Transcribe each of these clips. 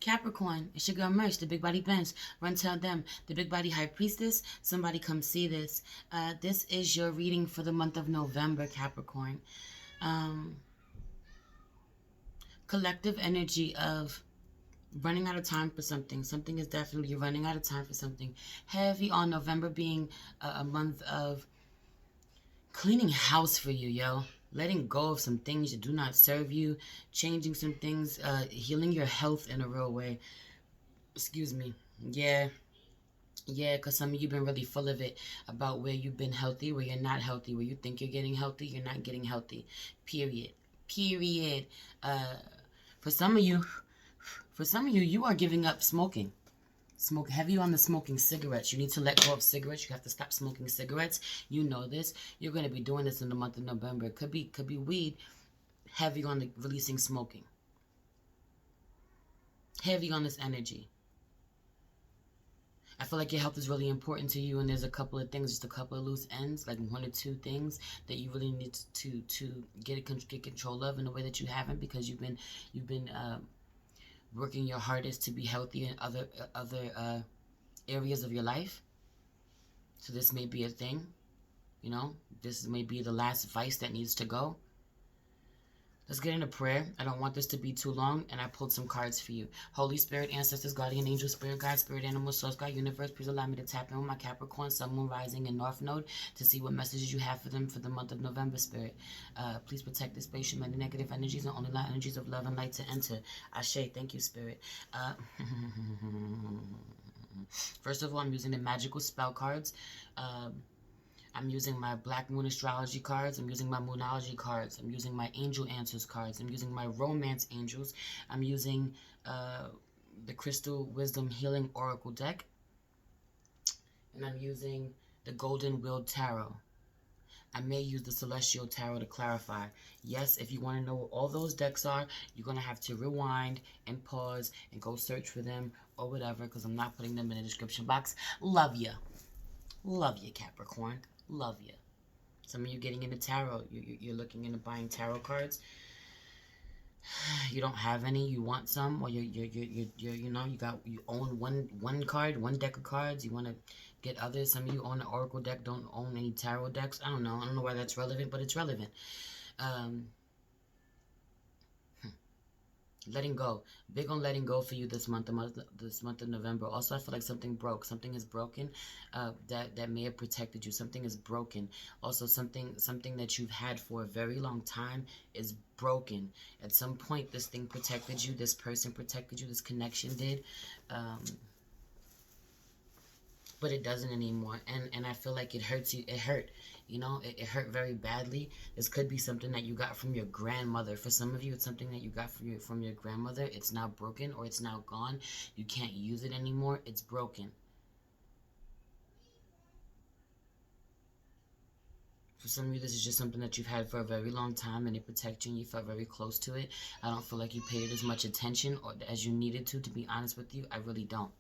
Capricorn, it's your girl Merch, the Big Body Bench. Run tell them, the Big Body High Priestess. Somebody come see this. This is your reading for the month of November, Capricorn. Um, Collective energy of running out of time for something. Something is definitely, you're running out of time for something. Heavy on November being a month of cleaning house for you, yo. Letting go of some things that do not serve you. Changing some things. Healing your health in a real way. Excuse me. Yeah. Yeah, because some of you been really full of it about where you've been healthy, where you're not healthy, where you think you're getting healthy, you're not getting healthy. Period. Period. Uh, for some of you, you are giving up smoking. Smoke heavy on the smoking cigarettes. You need to let go of cigarettes. You have to stop smoking cigarettes. You know this. You're going to be doing this in the month of November. It could be weed. Heavy on the releasing smoking. Heavy on this energy. I feel like your health is really important to you, and there's a couple of things, just a couple of loose ends, like one or two things that you really need to get control of in a way that you haven't, because you've been working your hardest to be healthy in other areas of your life. So this may be a thing, you know. This may be the last vice that needs to go. Let's get into prayer. I don't want this to be too long, and I pulled some cards for you. Holy Spirit, Ancestors, Guardian Angel, Spirit Guide, Spirit Animal, Source God, Universe, please allow me to tap in with my Capricorn, Sun, Moon, Rising, and North Node to see what messages you have for them for the month of November, Spirit. Please protect this space from any negative energies and only allow energies of love and light to enter. Ashe, thank you, Spirit. First of all, I'm using the magical spell cards. I'm using my Black Moon Astrology cards. I'm using my Moonology cards. I'm using my Angel Answers cards. I'm using my Romance Angels. I'm using the Crystal Wisdom Healing Oracle deck. And I'm using the Golden Wheel Tarot. I may use the Celestial Tarot to clarify. Yes, if you want to know what all those decks are, you're going to have to rewind and pause and go search for them or whatever, because I'm not putting them in the description box. Love ya. Love you, Capricorn. Love you. Some of you getting into tarot. You're looking into buying tarot cards. You don't have any. You want some, or you own one card, one deck of cards. You want to get others. Some of you own an oracle deck, don't own any tarot decks. I don't know why that's relevant, but it's relevant. Letting go. Big on letting go for you this month of November. Also, I feel like something broke. Something is broken that may have protected you. Something is broken. Also, something that you've had for a very long time is broken. At some point, this thing protected you. This person protected you. This connection did. But it doesn't anymore. And I feel like it hurts you. It hurt. You know, it hurt very badly. This could be something that you got from your grandmother. For some of you, it's something that you got from your grandmother. It's now broken, or it's now gone. You can't use it anymore. It's broken. For some of you, this is just something that you've had for a very long time, and it protected you, and you felt very close to it. I don't feel like you paid it as much attention as you needed to be honest with you. I really don't.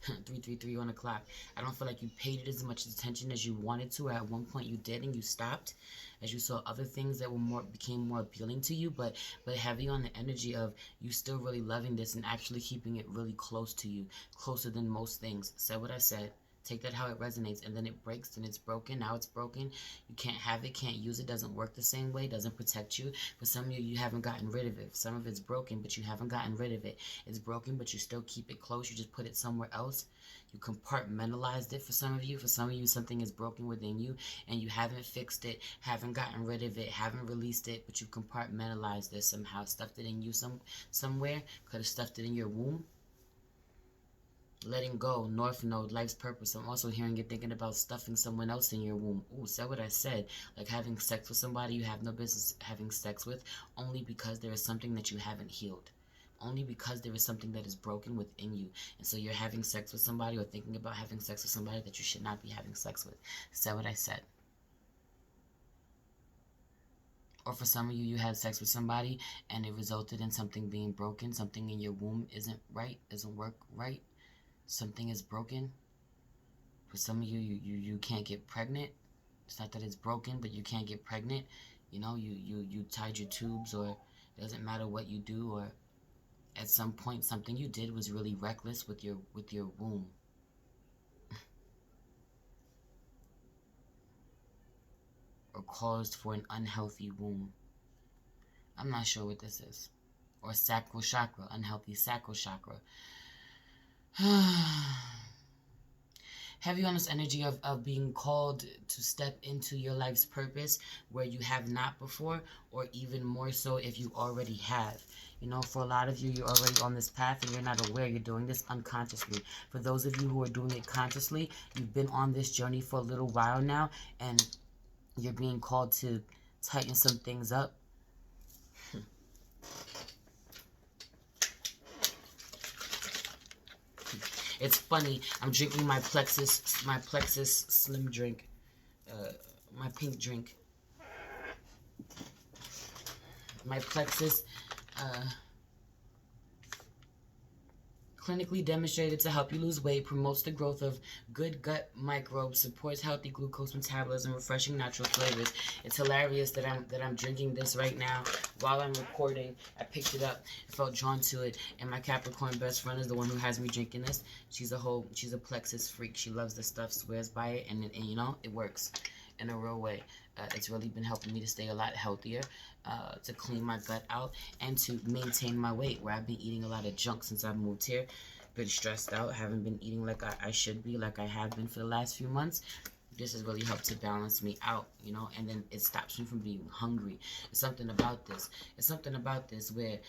333 on the clock. I don't feel like you paid it as much attention as you wanted to, or at one point you did and you stopped, as you saw other things that became more appealing to you, but heavy on the energy of you still really loving this and actually keeping it really close to you, closer than most things. Said what I said. Take that how it resonates, and then it breaks, and it's broken. Now it's broken. You can't have it, can't use it, doesn't work the same way, doesn't protect you. For some of you, you haven't gotten rid of it. Some of it's broken, but you haven't gotten rid of it. It's broken, but you still keep it close. You just put it somewhere else. You compartmentalized it for some of you. For some of you, something is broken within you, and you haven't fixed it, haven't gotten rid of it, haven't released it, but you compartmentalized it somehow, stuffed it in you somewhere. Could have stuffed it in your womb. Letting go, North Node, life's purpose. I'm also hearing you thinking about stuffing someone else in your womb. Ooh, said what I said. Like having sex with somebody you have no business having sex with, only because there is something that you haven't healed. Only because there is something that is broken within you. And so you're having sex with somebody, or thinking about having sex with somebody that you should not be having sex with. Said what I said. Or for some of you, you had sex with somebody and it resulted in something being broken. Something in your womb isn't right, doesn't work right. Something is broken. For some of you, you can't get pregnant. It's not that it's broken, but you can't get pregnant. You know, you tied your tubes, or it doesn't matter what you do, or At some point, something you did was really reckless with your womb. Or caused for an unhealthy womb. I'm not sure what this is. Or sacral chakra, unhealthy sacral chakra. Heavy on this energy of being called to step into your life's purpose where you have not before, or even more so if you already have. You know, for a lot of you, you're already on this path and you're not aware you're doing this unconsciously. For those of you who are doing it consciously, you've been on this journey for a little while now, and you're being called to tighten some things up. It's funny, I'm drinking my Plexus Slim drink, my pink drink. My Plexus, clinically demonstrated to help you lose weight, promotes the growth of good gut microbes, supports healthy glucose metabolism, refreshing natural flavors. It's hilarious that I'm drinking this right now while I'm recording. I picked it up, I felt drawn to it, and my Capricorn best friend is the one who has me drinking this. She's a Plexus freak. She loves this stuff, swears by it, and you know, it works in a real way. It's really been helping me to stay a lot healthier, to clean my gut out, and to maintain my weight, where I've been eating a lot of junk since I've moved here. Been stressed out, haven't been eating like I should be, like I have been for the last few months. This has really helped to balance me out, you know, and then it stops me from being hungry. It's something about this. It's something about this where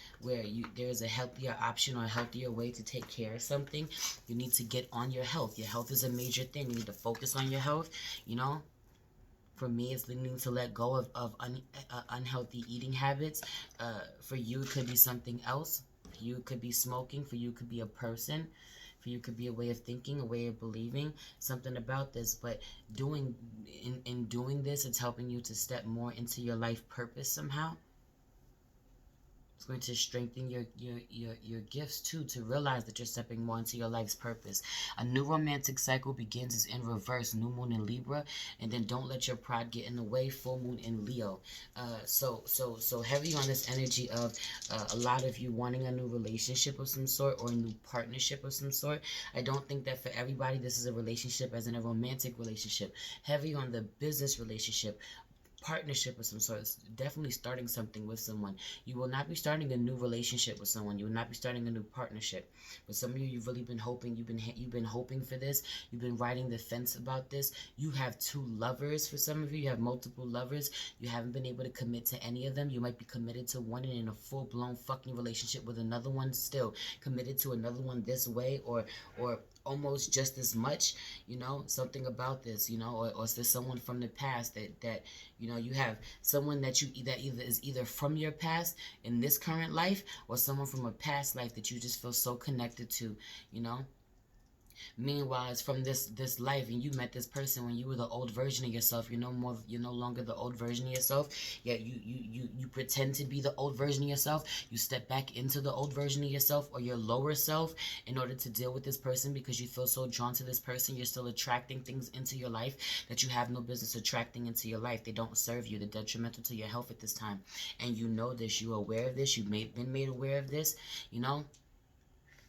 there's a healthier option or a healthier way to take care of something. You need to get on your health. Your health is a major thing. You need to focus on your health, you know. For me, it's needing to let go of unhealthy eating habits. For you, it could be something else. For you, it could be smoking. For you, it could be a person. For you, it could be a way of thinking, a way of believing, something about this. But in doing this, it's helping you to step more into your life purpose somehow. It's going to strengthen your gifts too, to realize that you're stepping more into your life's purpose. A new romantic cycle begins is in reverse, new moon in Libra, and then don't let your pride get in the way, full moon in Leo. So heavy on this energy of a lot of you wanting a new relationship of some sort or a new partnership of some sort. I don't think that for everybody this is a relationship as in a romantic relationship. Heavy on the business relationship, partnership of some sort. It's definitely starting something with someone. You will not be starting a new relationship with someone. You will not be starting a new partnership. But some of you, you've really been hoping. You've been hoping for this. You've been riding the fence about this. You have two lovers. For some of you, you have multiple lovers. You haven't been able to commit to any of them. You might be committed to one and in a full-blown fucking relationship with another one, still committed to another one this way, or almost just as much, you know, something about this, you know, or is there someone from the past that you know, you have someone that is either from your past in this current life, or someone from a past life that you just feel so connected to, you know. Meanwhile, it's from this life, and you met this person when you were the old version of yourself. You're no longer the old version of yourself. Yet you pretend to be the old version of yourself. You step back into the old version of yourself or your lower self in order to deal with this person because you feel so drawn to this person. You're still attracting things into your life that you have no business attracting into your life. They don't serve you. They're detrimental to your health at this time, and you know this. You're aware of this. You've been made aware of this. You know.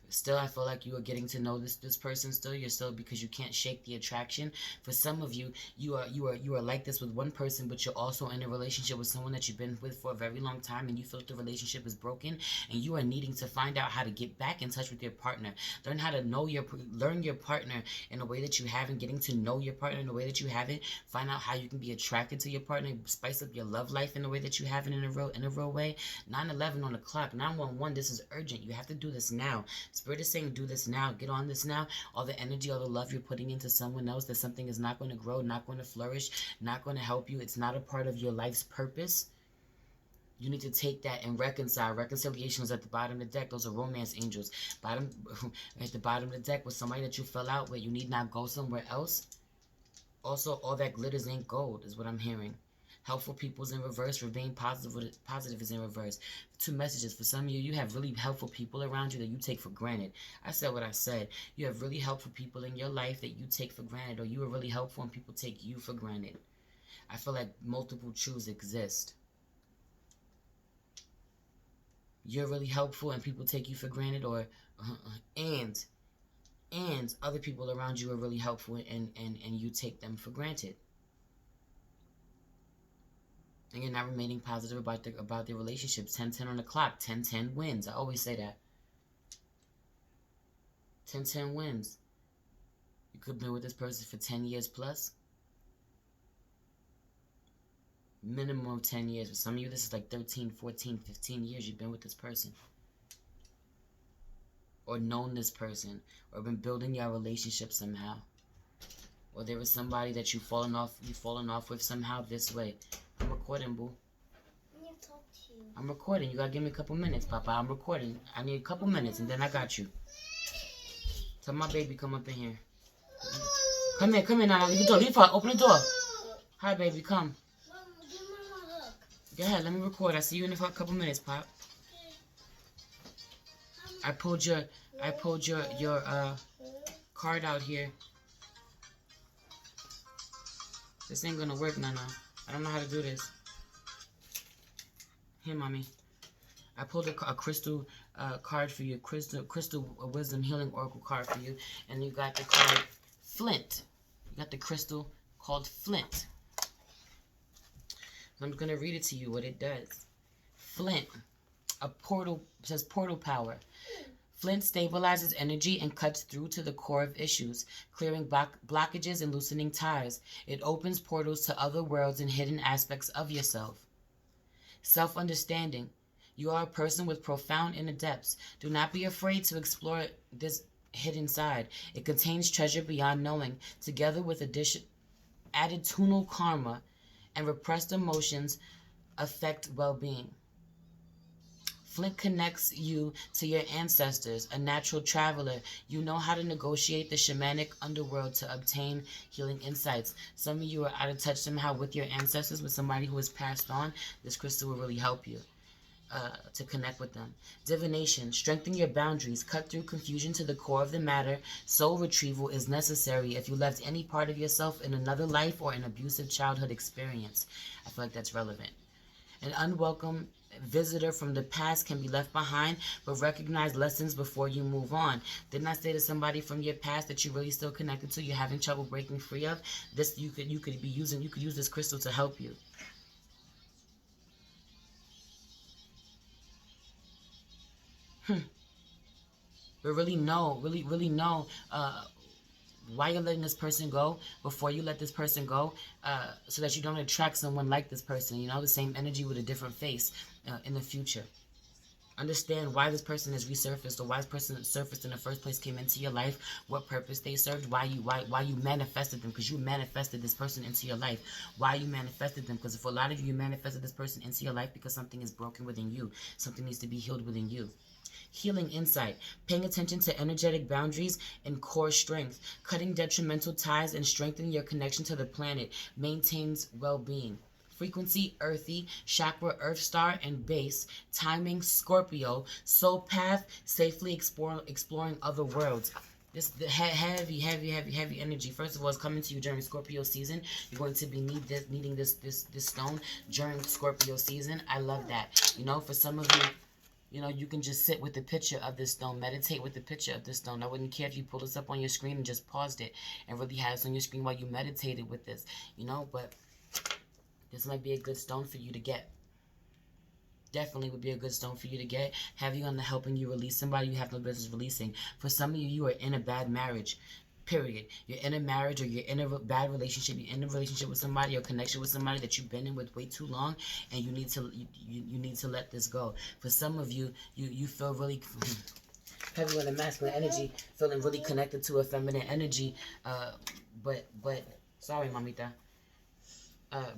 Still, I feel like you are getting to know this person still. You're still, because you can't shake the attraction. For some of you, you are like this with one person, but you're also in a relationship with someone that you've been with for a very long time, and you feel like the relationship is broken, and you are needing to find out how to get back in touch with your partner. Learn how to learn your partner in a way that you haven't. Getting to know your partner in a way that you haven't. Find out how you can be attracted to your partner. Spice up your love life in a way that you haven't in a real way. 9/11 on the clock. 911. This is urgent. You have to do this now. Spirit is saying, do this now. Get on this now. All the energy, all the love you're putting into someone else, that something is not going to grow, not going to flourish, not going to help you. It's not a part of your life's purpose. You need to take that and reconcile. Reconciliation is at the bottom of the deck. Those are romance angels. At the bottom of the deck with somebody that you fell out with. You need not go somewhere else. Also, all that glitters ain't gold, is what I'm hearing. Helpful people's in reverse. Remain positive is in reverse. Two messages. For some of you, you have really helpful people around you that you take for granted. I said what I said. You have really helpful people in your life that you take for granted, or you are really helpful and people take you for granted. I feel like multiple truths exist. you're really helpful and people take you for granted, or and other people around you are really helpful and you take them for granted. And you're not remaining positive about their relationships. 10-10 on the clock. 10-10 wins. I always say that. 10-10 wins. You could have been with this person for 10 years plus. Minimum of 10 years. For some of you, this is like 13, 14, 15 years you've been with this person. Or known this person. Or been building your relationship somehow. Or there was somebody that you've fallen off with somehow this way. I'm recording, boo. I need to talk to you. I'm recording. You gotta give me a couple minutes, Papa. I'm recording. I need a couple minutes and then I got you. Tell my baby come up in here. Come here now. Leave the door. Open the door. Hi, baby. Come. Mom, give Mama a hug. Go ahead. Let me record. I see you in a couple minutes, Pop. I pulled your card out here. This ain't gonna work, Nana. I don't know how to do this. Here, Mommy. I pulled a crystal card for you. Crystal Wisdom Healing Oracle card for you. And you got the card Flint. You got the crystal called Flint. So I'm going to read it to you, what it does. Flint. A portal. It says portal power. Flint stabilizes energy and cuts through to the core of issues, clearing blockages and loosening ties. It opens portals to other worlds and hidden aspects of yourself. Self-understanding. You are a person with profound inner depths. Do not be afraid to explore this hidden side. It contains treasure beyond knowing, together with attitudinal karma and repressed emotions affect well-being. Flint connects you to your ancestors, a natural traveler. You know how to negotiate the shamanic underworld to obtain healing insights. Some of you are out of touch somehow with your ancestors, with somebody who has passed on. This crystal will really help you to connect with them. Divination. Strengthen your boundaries. Cut through confusion to the core of the matter. Soul retrieval is necessary if you left any part of yourself in another life or an abusive childhood experience. I feel like that's relevant. An unwelcome visitor from the past can be left behind, but recognize lessons before you move on. Didn't I say to somebody from your past that you're really still connected to, you're having trouble breaking free of? This you could use this crystal to help you. But really know why you're letting this person go before you let this person go, so that you don't attract someone like this person, you know, the same energy with a different face in the future. Understand why this person has resurfaced, or why this person surfaced in the first place, came into your life, what purpose they served, why you manifested them, because you manifested this person into your life. Why you manifested them, because for a lot of you, you manifested this person into your life because something is broken within you. Something needs to be healed within you. Healing insight. Paying attention to energetic boundaries and core strength. Cutting detrimental ties and strengthening your connection to the planet maintains well-being. Frequency, earthy. Chakra, earth star and base. Timing, Scorpio. Soul path, safely exploring other worlds. This heavy energy. First of all, it's coming to you during Scorpio season. You're going to be needing this stone during Scorpio season. I love that. You know, for some of you, you know, you can just sit with the picture of this stone, meditate with the picture of this stone. I wouldn't care if you pulled this up on your screen and just paused it and really had it on your screen while you meditated with this, you know, but this might be a good stone for you to get. Definitely would be a good stone for you to get. Have you on the helping you release somebody you have no business releasing. For some of you, you are in a bad marriage. Period. You're in a marriage, or you're in a bad relationship. You're in a relationship with somebody or connection with somebody that you've been in with way too long, and you need to let this go. For some of you, you feel really heavy on the masculine energy, feeling really connected to a feminine energy, but sorry, mamita.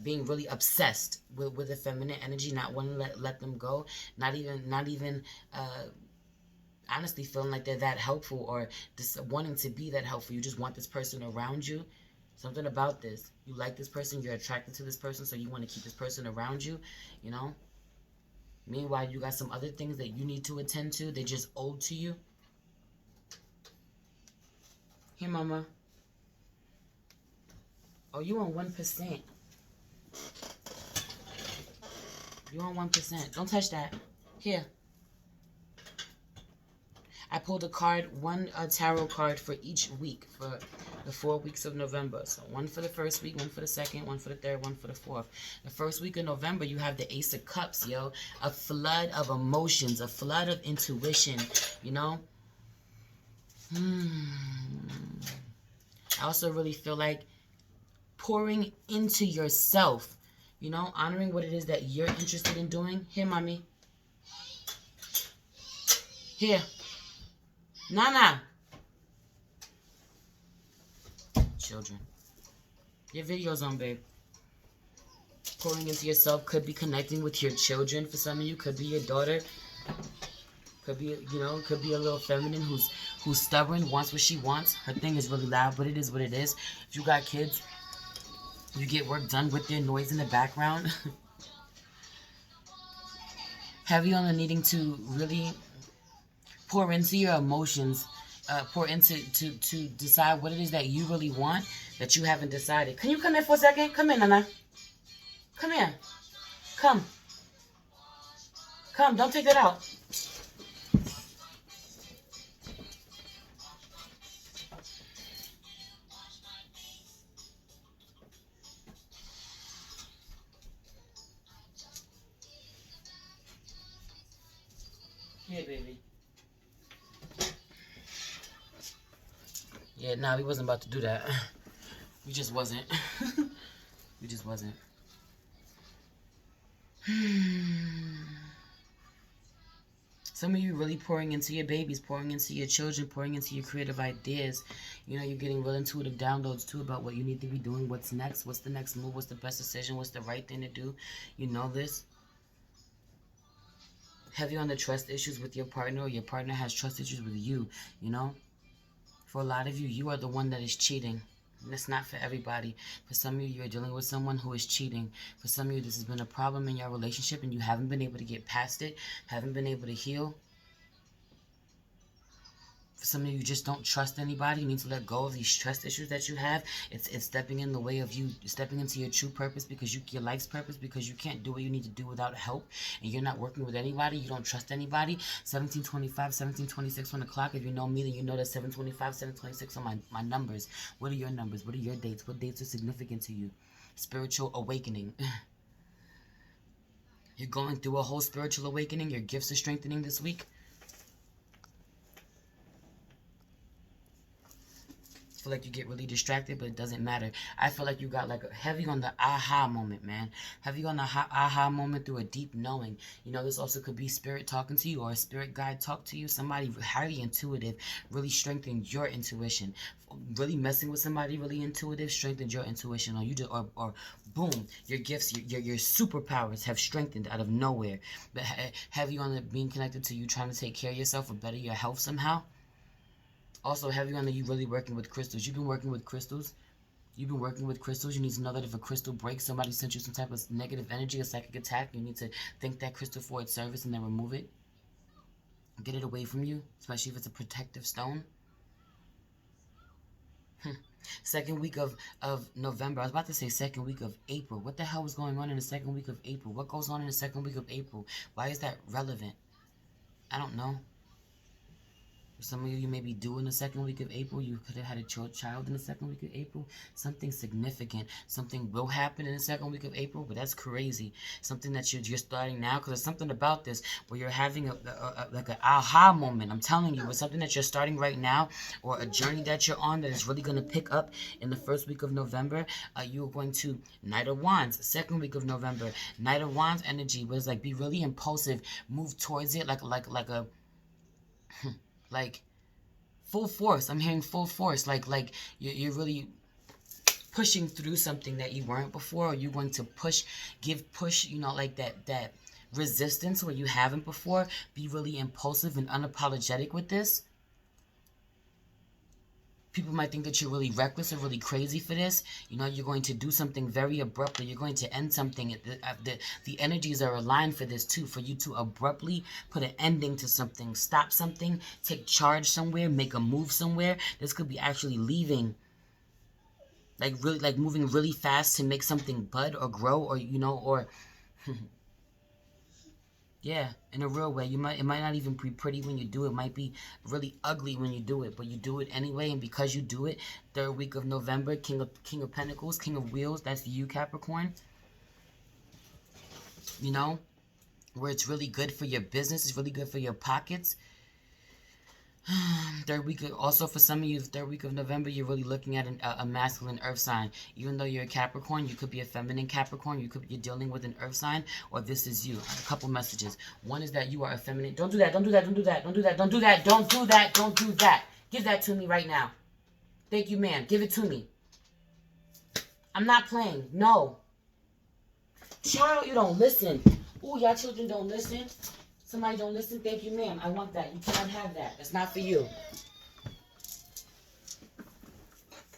Being really obsessed with a feminine energy, not wanting to let them go, not even honestly feeling like they're that helpful, or just wanting to be that helpful. You just want this person around you. Something about this. You like this person, you're attracted to this person, so you want to keep this person around you, you know? Meanwhile, you got some other things that you need to attend to. They're just owed to you. Here, mama. Oh, you on 1%. You on 1%. Don't touch that. Here. I pulled a card, one tarot card for each week for the 4 weeks of November. So one for the first week, one for the second, one for the third, one for the fourth. The first week of November, you have the Ace of Cups, yo. A flood of emotions, a flood of intuition, you know? I also really feel like pouring into yourself, you know, honoring what it is that you're interested in doing. Here, mommy. Here. Nana. Children. Your video's on, babe. Pouring into yourself could be connecting with your children. For some of you, could be your daughter. Could be, you know, could be a little feminine who's stubborn, wants what she wants. Her thing is really loud, but it is what it is. If you got kids, you get work done with their noise in the background. Heavy on the needing to really pour into your emotions, pour into to decide what it is that you really want that you haven't decided. Can you come here for a second? Come in, Nana. Come here. Come. Come, don't take that out. Here, baby. Yeah, nah, we wasn't about to do that. We just wasn't. We just wasn't. Some of you really pouring into your babies, pouring into your children, pouring into your creative ideas. You know, you're getting real intuitive downloads too about what you need to be doing, what's next, what's the next move, what's the best decision, what's the right thing to do. You know this. Heavy on the trust issues with your partner, or your partner has trust issues with you, you know. For a lot of you, you are the one that is cheating. And that's not for everybody. For some of you, you're dealing with someone who is cheating. For some of you, this has been a problem in your relationship and you haven't been able to get past it, haven't been able to heal. For some of you, just don't trust anybody. You need to let go of these trust issues that you have. It's stepping in the way of you stepping into your true purpose, because your life's purpose, because you can't do what you need to do without help, and you're not working with anybody. You don't trust anybody. 1725, 1726 on the clock. If you know me, then you know that 725, 726 are my numbers. What are your numbers? What are your dates? What dates are significant to you? Spiritual awakening. You're going through a whole spiritual awakening. Your gifts are strengthening this week. I feel like you get really distracted, but it doesn't matter. I feel like you got like a heavy on the aha moment, man. Heavy on the aha moment through a deep knowing. You know, this also could be spirit talking to you, or a spirit guide talk to you. Somebody highly intuitive really strengthened your intuition. Really messing with somebody really intuitive strengthened your intuition, or you just or boom, your gifts, your superpowers have strengthened out of nowhere. But heavy on the being connected to you trying to take care of yourself or better your health somehow. Also, heavy on that you really working with crystals. You've been working with crystals. You've been working with crystals. You need to know that if a crystal breaks, somebody sent you some type of negative energy, a psychic attack, you need to thank that crystal for its service and then remove it. Get it away from you, especially if it's a protective stone. Second week of November. I was about to say second week of April. What the hell was going on in the second week of April? What goes on in the second week of April? Why is that relevant? I don't know. Some of you may be due in the second week of April. You could have had a child in the second week of April. Something significant. Something will happen in the second week of April, but that's crazy. Something that you're starting now, because there's something about this where you're having like an aha moment. I'm telling you, it's something that you're starting right now, or a journey that you're on that is really going to pick up in the first week of November. You're going to Knight of Wands, second week of November. Knight of Wands energy was like be really impulsive, move towards it like a like full force. I'm hearing full force. Like you're really pushing through something that you weren't before, or you're going to push, you know, like that resistance where you haven't before. Be really impulsive and unapologetic with this. People might think that you're really reckless or really crazy for this. You know, you're going to do something very abruptly. You're going to end something. The energies are aligned for this too, for you to abruptly put an ending to something, stop something, take charge somewhere, make a move somewhere. This could be actually leaving, like really, like moving really fast to make something bud or grow, or, you know, or Yeah, in a real way. It might not even be pretty when you do it. It might be really ugly when you do it, but you do it anyway. And because you do it, third week of November, King of Pentacles, King of Wheels. That's you, Capricorn. You know, where it's really good for your business. It's really good for your pockets. Third week, also for some of you, third week of November, you're really looking at a masculine earth sign. Even though you're a Capricorn, you could be a feminine Capricorn. You're dealing with an earth sign, or this is you. A couple messages. One is that you are a feminine. Don't do that. Don't do that. Don't do that. Don't do that. Don't do that. Don't do that. Don't do that. Give that to me right now. Thank you, ma'am. Give it to me. I'm not playing. No. Child, you don't listen. Ooh, y'all children don't listen. Somebody don't listen. Thank you, ma'am. I want that. You cannot have that. That's not for you.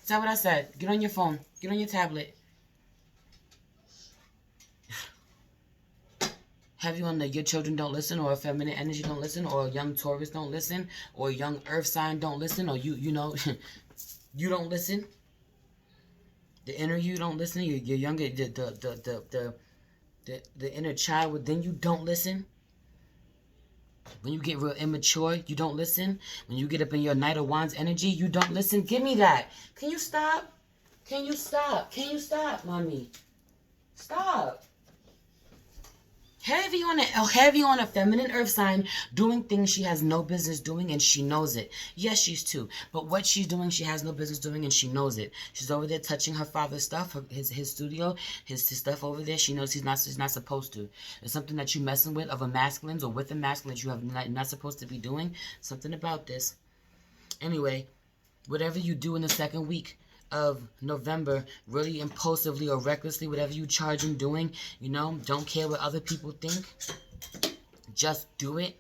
Is that what I said? Get on your phone. Get on your tablet. Have you on the your children don't listen, or a feminine energy don't listen, or a young Taurus don't listen, or a young earth sign don't listen, or you know, you don't listen. The inner you don't listen. You're younger. The inner child within you don't listen. When you get real immature, you don't listen. When you get up in your Knight of Wands energy, you don't listen. Give me that. Can you stop? Can you stop? Can you stop, mommy? Stop. Heavy on a feminine earth sign, doing things she has no business doing, and she knows it. Yes, she's two, but what she's doing, she has no business doing, and she knows it. She's over there touching her father's stuff, his studio, his stuff over there. She knows she's not supposed to. There's something that you're messing with of a masculine or with a masculine that you have not supposed to be doing. Something about this. Anyway, whatever you do in the second week of November, really impulsively or recklessly, whatever you charge and doing, you know, don't care what other people think. Just do it.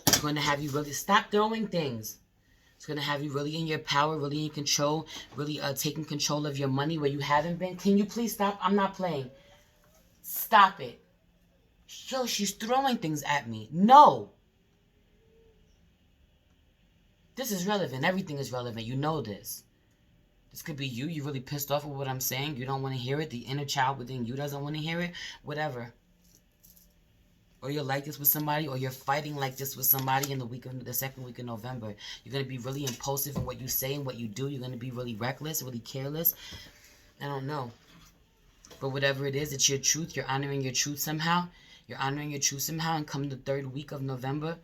It's going to have you really stop throwing things. It's going to have you really in your power, really in control, really taking control of your money where you haven't been. Can you please stop? I'm not playing. Stop it. Yo, she's throwing things at me. No. This is relevant. Everything is relevant. You know this. This could be you. You're really pissed off with what I'm saying. You don't want to hear it. The inner child within you doesn't want to hear it. Whatever. Or you're like this with somebody, or you're fighting like this with somebody in the second week of November. You're going to be really impulsive in what you say and what you do. You're going to be really reckless, really careless. I don't know. But whatever it is, it's your truth. You're honoring your truth somehow. You're honoring your truth somehow. And come the third week of November,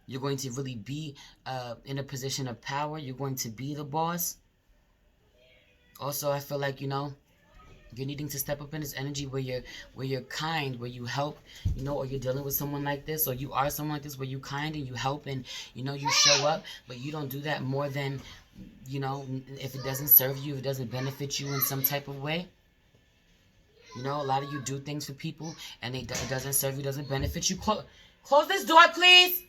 you're going to really be in a position of power. You're going to be the boss. Also, I feel like, you know, you're needing to step up in this energy where you're kind, where you help, you know, or you're dealing with someone like this, or you are someone like this where you kind and you help and, you know, you show up, but you don't do that more than, you know, if it doesn't serve you, if it doesn't benefit you in some type of way. You know, a lot of you do things for people and it doesn't serve you, doesn't benefit you. Close this door, please.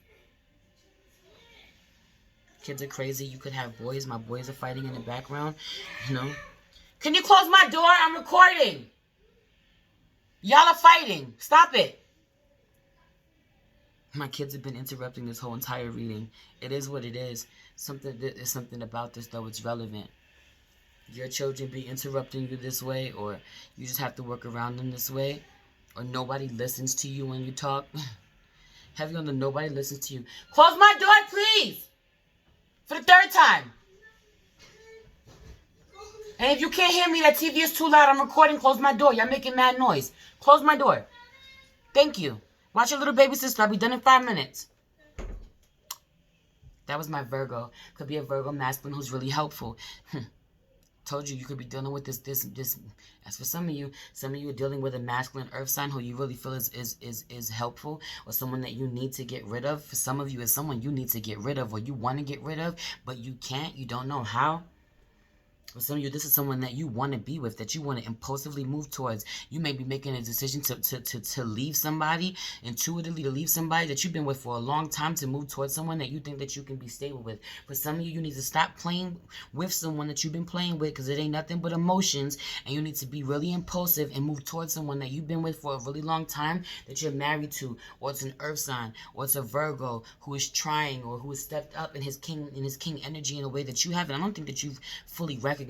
Kids are crazy. You could have boys. My boys are fighting in the background. You know. Can you close my door? I'm recording. Y'all are fighting. Stop it. My kids have been interrupting this whole entire reading. It is what it is. There's something about this, though. It's relevant. Your children be interrupting you this way, or you just have to work around them this way, or nobody listens to you when you talk. Have you on the nobody listens to you? Close my door, please. For the third time. And if you can't hear me, that TV is too loud. I'm recording. Close my door. Y'all making mad noise. Close my door. Thank you. Watch your little baby sister. I'll be done in 5 minutes. That was my Virgo. Could be a Virgo masculine who's really helpful. Told you could be dealing with this. As for some of you are dealing with a masculine earth sign who you really feel is helpful, or someone that you need to get rid of. For some of you, it's someone you need to get rid of, or you want to get rid of, but you can't. You don't know how. For some of you, this is someone that you want to be with, that you want to impulsively move towards. You may be making a decision to leave somebody, intuitively to leave somebody that you've been with for a long time, to move towards someone that you think that you can be stable with. For some of you, you need to stop playing with someone that you've been playing with, because it ain't nothing but emotions, and you need to be really impulsive and move towards someone that you've been with for a really long time, that you're married to, or it's an earth sign, or it's a Virgo who is trying, or who has stepped up in his king energy in a way that you haven't. I don't think that you've fully recognized.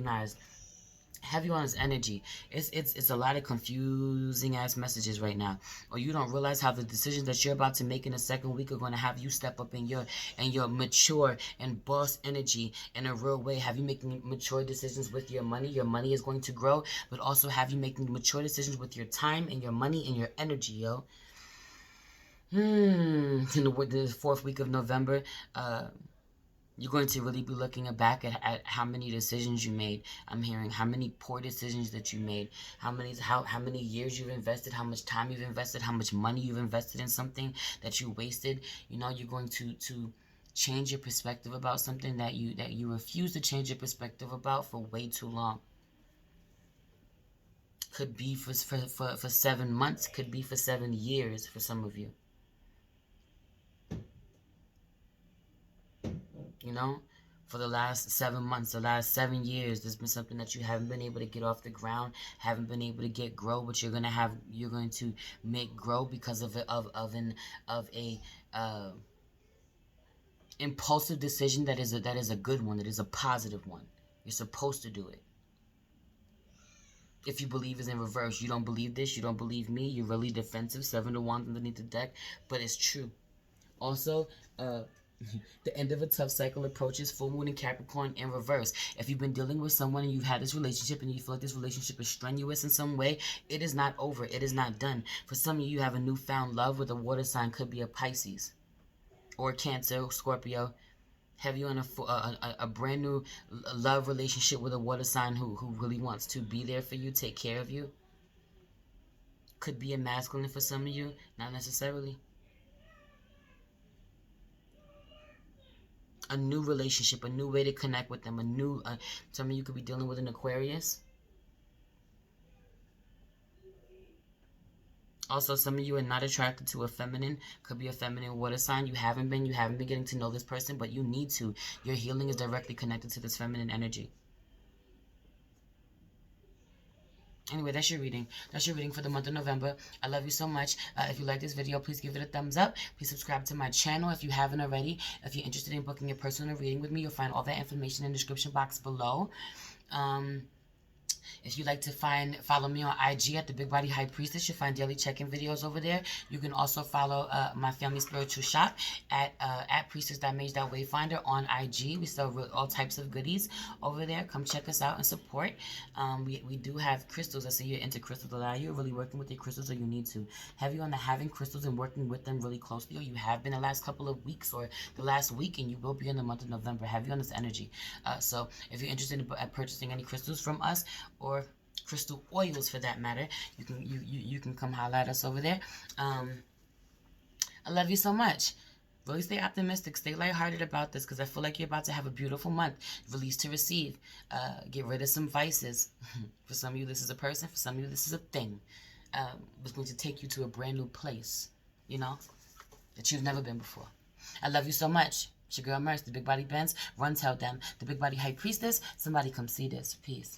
have you on this energy. It's a lot of confusing ass messages right now. Or you don't realize how the decisions that you're about to make in the second week are going to have you step up in your mature and boss energy in a real way. Have you making mature decisions with your money? Your money is going to grow, but also have you making mature decisions with your time and your money and your energy, yo. In the fourth week of November, you're going to really be looking back at how many decisions you made. I'm hearing how many poor decisions that you made, how many years you've invested, how much time you've invested, how much money you've invested in something that you wasted. You know, you're going to change your perspective about something that you refuse to change your perspective about for way too long. Could be for 7 months, could be for 7 years for some of you. You know, for the last 7 months, the last 7 years, there's been something that you haven't been able to get off the ground, haven't been able to get grow, but you're going to make grow because of a impulsive decision that is a good one, that is a positive one. You're supposed to do it. If you believe is in reverse, you don't believe this, you don't believe me, you're really defensive. 7 of Wands underneath the deck, but it's true. Also, the end of a tough cycle approaches. Full moon in Capricorn in reverse. If you've been dealing with someone and you've had this relationship and you feel like this relationship is strenuous in some way, it is not over. It is not done. For some of you, you have a newfound love with a water sign. Could be a Pisces or Cancer, Scorpio. Have you in a brand new love relationship with a water sign who really wants to be there for you, take care of you. Could be a masculine for some of you, not necessarily. A new relationship, a new way to connect with them, some of you could be dealing with an Aquarius. Also, some of you are not attracted to a feminine. Could be a feminine water sign. You haven't been getting to know this person, but you need to. Your healing is directly connected to this feminine energy. Anyway, that's your reading. That's your reading for the month of November. I love you so much. If you like this video, please give it a thumbs up. Please subscribe to my channel if you haven't already. If you're interested in booking a personal reading with me, you'll find all that information in the description box below. If you'd like to follow me on IG at the Big Body High Priestess, you'll find daily check-in videos over there. You can also follow my family spiritual shop at priestess.mage.wayfinder on IG. We sell all types of goodies over there. Come check us out and support. We do have crystals. I see you're into crystals a lot. You're really working with your crystals, or you need to. Have you on the having crystals and working with them really closely, or you have been the last couple of weeks or the last week, and you will be in the month of November. Have you on this energy? So if you're interested in purchasing any crystals from us, or crystal oils for that matter, you can come holler at us over there. I love you so much. Really stay optimistic, stay lighthearted about this, because I feel like you're about to have a beautiful month. Release to receive. Get rid of some vices. For some of you, this is a person. For some of you, this is a thing. It's going to take you to a brand new place, you know, that you've never been before. I love you so much. It's your girl Merce, the Big Body Benz. Run tell them, the Big Body High Priestess. Somebody come see this. Peace.